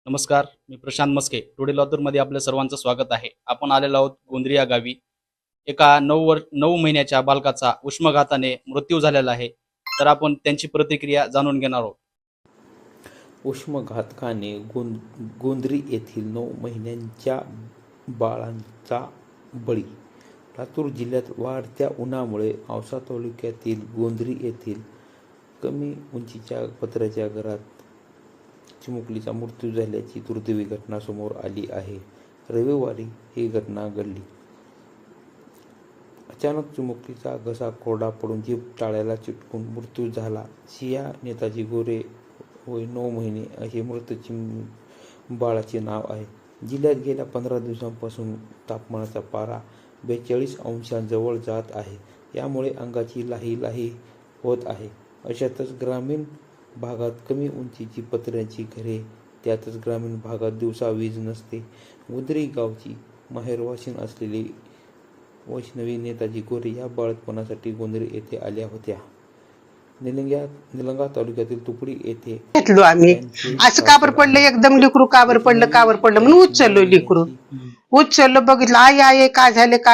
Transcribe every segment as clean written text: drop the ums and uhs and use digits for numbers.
नमस्कार, मी प्रशांत मस्के. टुडे लॉदरमध्ये आपल्या सर्वांचं स्वागत आहे. आपण आलेलो आहोत गोंद्री या गावी. एका 9 महिन्याच्या बालकाचा उष्माघाताने मृत्यू झालेला आहे. तर आपण त्यांची प्रतिक्रिया जाणून घेणार आहोत. उष्माघातकाने गोंद्री येथील 9 महिन्यांच्या बाळांचा बळी. लातूर जिल्ह्यात वाढत्या उन्हामुळे औसा तालुक्यातील गोंद्री येथील कमी उंचीच्या पत्र्याच्या घरात चिमुकलीचा मृत्यू झाल्याची दुर्दैवी घटना समोर आली आहे. रविवारी ही घटना घडली. अचानक चिमुकलीचा घसा कोरडा पडून जीभ टाळ्याला चिटकून मृत्यू झाला. सिया नेताजी गोरे वय 9 महिने असे मृत बाळाचे नाव आहे. जिल्ह्यात गेल्या 15 दिवसांपासून तापमानाचा पारा 42 अंशांजवळ जात आहे. यामुळे अंगाची लाही होत आहे. अशातच ग्रामीण भागात कमी उंचीची पत्र्याची घरे, त्यातच ग्रामीण भागात दिवसा वीज नसते. गोंद्री गावची माहेरवाशीण असलेली वैष्णवी नेताजी गोरे या बाळंतपणासाठी गोंद्री येथे आल्या होत्या. निलंगा तालुक्यातील तुपडी येथे घेतलो आम्ही. असं काबर पडलं, एकदम लेकरू काबर पडलं म्हणून उचललो. लेकरू उचललो, बघितलं आई आई काय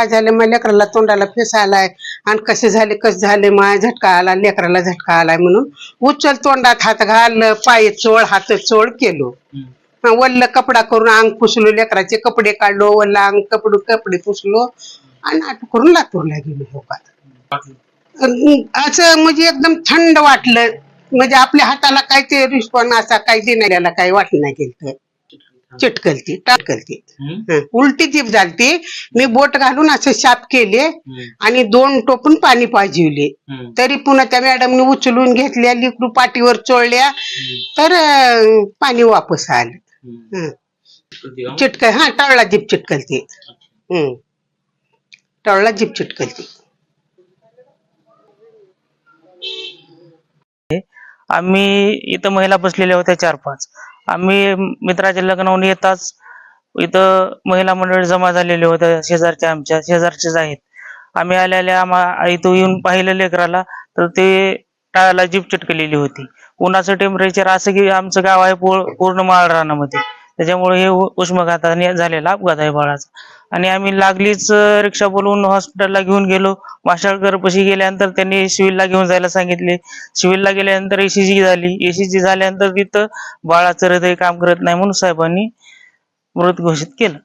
झाले मग लेकराला तोंडाला फेस आलाय आणि कसे झाले माय झटका आला, लेकराला झटका आलाय म्हणून उचल, तोंडात हात घाल, पाय चोळ, हात चोळ केलो. वल्ल कपडा करून अंग पुसलो, लेकराचे कपडे काढलो, वल्ल अंग कपडे पुसलो आणि नाटक करून लातूरला गेलो. लोकात असं म्हणजे एकदम थंड वाटलं. म्हणजे आपल्या हाताला काय ते रिस्पॉन्स असा काही देणाऱ्याला काही वाटलं नाही गेलं. चिटकलती टाटकलती उलटी जीभ झालती. मी बोट घालून असे शाप केले आणि 2 टोपून पाणी पाजिवले. तरी पुन्हा त्या मॅडमने उचलून घेतल्या, लिकरू पाठीवर चोळल्या तर पाणी वापस आलं. टाळला जीभ चिटकलती. टाळला जीभ चिटकलती. आम्ही इथं महिला बसलेल्या होत्या 4-5. आम्ही मित्राच्या लग्नावरून येताच इथं महिला मंडळी जमा झालेले होत्या. शेजारच्या, आमच्या शेजारचेच आहेत. आम्ही आल्या इथं येऊन पाहिलं लेकराला, तर ते टाळाला जीभ चिटकलेली होती. उन्हाचं टेम्परेचर असं की आमचं गाव आहे पूर्ण माळ रानामध्ये, त्याच्यामुळे हे उष्माघाताने झालेला अपघात आहे बाळाचा. आणि आम्ही लागलीच रिक्षा बोलवून हॉस्पिटलला घेऊन गेलो. माशाळकर पशी गेल्यानंतर त्यांनी सिव्हिलला घेऊन जायला सांगितले. सिव्हिलला गेल्यानंतर ECG झाली. ECG झाल्यानंतर तिथं बाळाचं हृदय काम करत नाही म्हणून साहेबांनी मृत घोषित केलं.